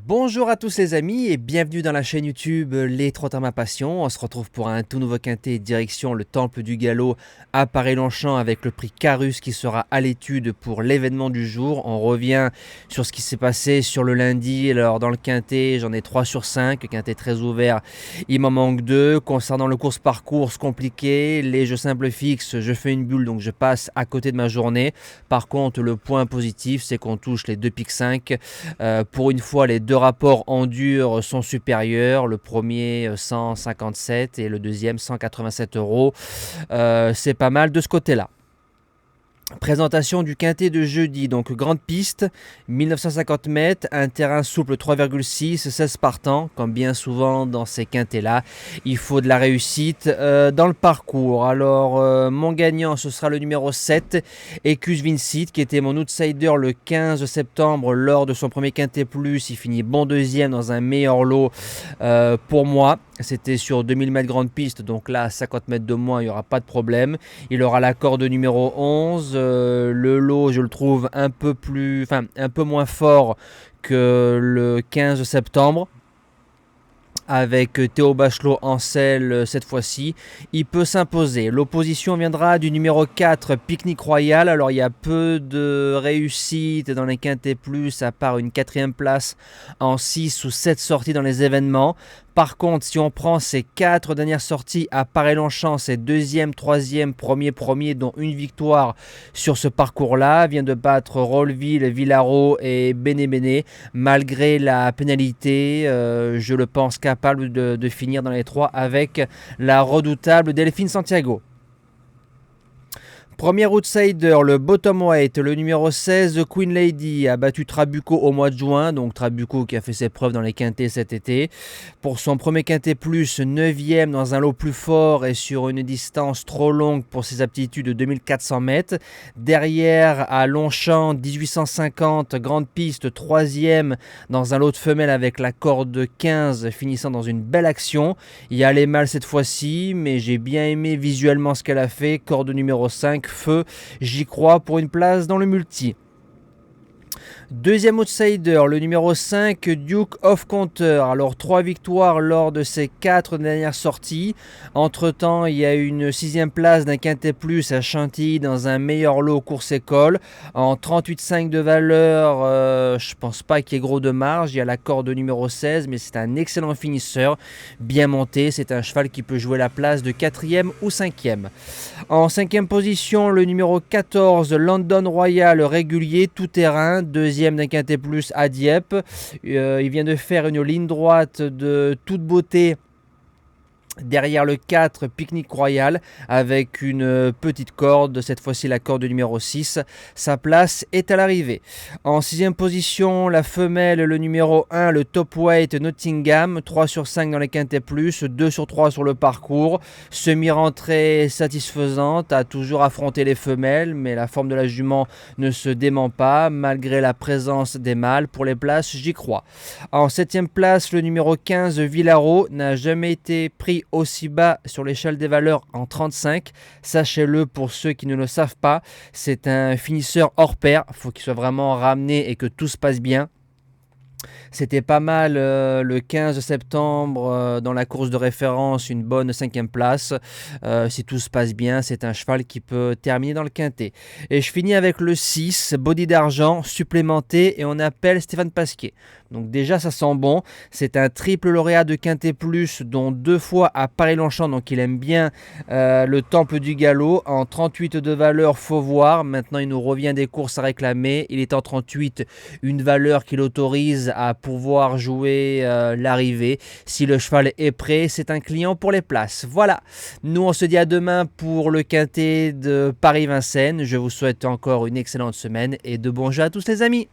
Bonjour à tous les amis et bienvenue dans la chaîne YouTube Les Trotteurs Ma Passion. On se retrouve pour un tout nouveau quintet direction le Temple du Galop à Paray-Longchamp avec le prix Carus qui sera à l'étude pour l'événement du jour. On revient sur ce qui s'est passé sur le lundi. Alors dans le quintet, j'en ai 3 sur 5, le quintet très ouvert, il m'en manque 2. Concernant le course-parcours, c'est compliqué. Les jeux simples fixes, je fais une bulle donc je passe à côté de ma journée. Par contre, le point positif, c'est qu'on touche les 2 piques 5. Pour une fois, les deux rapports en dur sont supérieurs. Le premier 157 et le deuxième 187 euros. C'est pas mal de ce côté-là. Présentation du quintet de jeudi, donc grande piste, 1950 mètres, un terrain souple 3,6, 16 partants, comme bien souvent dans ces quintets-là. Il faut de la réussite dans le parcours. Alors, mon gagnant, ce sera le numéro 7, Ecus Vincit, qui était mon outsider le 15 septembre lors de son premier quintet plus. Il finit bon deuxième dans un meilleur lot pour moi. C'était sur 2000 mètres grande piste, donc là, à 50 mètres de moins, il n'y aura pas de problème. Il aura la corde numéro 11. Le lot, je le trouve un peu moins fort que le 15 septembre. Avec Théo Bachelot en selle cette fois-ci, il peut s'imposer. L'opposition viendra du numéro 4, Pique-Nique Royal. Alors il y a peu de réussite dans les quintets plus, à part une 4e place en 6 ou 7 sorties dans les événements. Par contre, si on prend ces 4 dernières sorties à Paray-Longchamp, c'est 2e, 3e, 1er, dont une victoire sur ce parcours-là, vient de battre Rolleville, Villaro et Béné. Malgré la pénalité, je le pense capable de finir dans les 3 avec la redoutable Delphine Santiago. Premier outsider, le bottom weight, le numéro 16, Queen Lady, a battu Trabuco au mois de juin. Donc Trabuco qui a fait ses preuves dans les quintets cet été. Pour son premier quintet plus, 9e dans un lot plus fort et sur une distance trop longue pour ses aptitudes de 2400 mètres. Derrière, à Longchamp, 1850, grande piste, 3e dans un lot de femelles avec la corde 15, finissant dans une belle action. Il y a les mâles cette fois-ci, mais j'ai bien aimé visuellement ce qu'elle a fait. Corde numéro 5. Feu, j'y crois pour une place dans le multi. Deuxième outsider, le numéro 5, Duke of Counter. Alors 3 victoires lors de ses 4 dernières sorties. Entre temps, il y a une 6e place d'un quintet plus à Chantilly dans un meilleur lot course école. En 38,5 de valeur, je pense pas qu'il y ait gros de marge. Il y a la corde numéro 16, mais c'est un excellent finisseur. Bien monté, c'est un cheval qui peut jouer la place de 4e ou 5e. En 5e position, le numéro 14, London Royal régulier, tout terrain. Deuxième d'un quintet plus à Dieppe. Il vient de faire une ligne droite de toute beauté derrière le 4, Pique-Nique Royal, avec une petite corde, cette fois-ci la corde numéro 6. Sa place est à l'arrivée. En 6e position, la femelle, le numéro 1, le top weight Nottingham, 3 sur 5 dans les quintets plus, 2 sur 3 sur le parcours. Semi-rentrée satisfaisante, a toujours affronté les femelles, mais la forme de la jument ne se dément pas, malgré la présence des mâles. Pour les places, j'y crois. En 7e place, le numéro 15, Villaro, n'a jamais été pris aussi bas sur l'échelle des valeurs en 35. Sachez-le pour ceux qui ne le savent pas, c'est un finisseur hors pair. Il faut qu'il soit vraiment ramené et que tout se passe bien. C'était pas mal le 15 septembre dans la course de référence, une bonne 5e place. Si tout se passe bien, c'est un cheval qui peut terminer dans le quintet. Et je finis avec le 6, Body d'argent, supplémenté, et on appelle Stéphane Pasquier. Donc déjà ça sent bon, c'est un triple lauréat de quintet plus, dont 2 fois à Paray-Longchamp, donc il aime bien le Temple du Galop. En 38 de valeur, faut voir, maintenant il nous revient des courses à réclamer, il est en 38, une valeur qui l'autorise à pouvoir jouer l'arrivée. Si le cheval est prêt, c'est un client pour les places. Voilà, nous on se dit à demain pour le quintet de Paris-Vincennes. Je vous souhaite encore une excellente semaine et de bons jeux à tous les amis.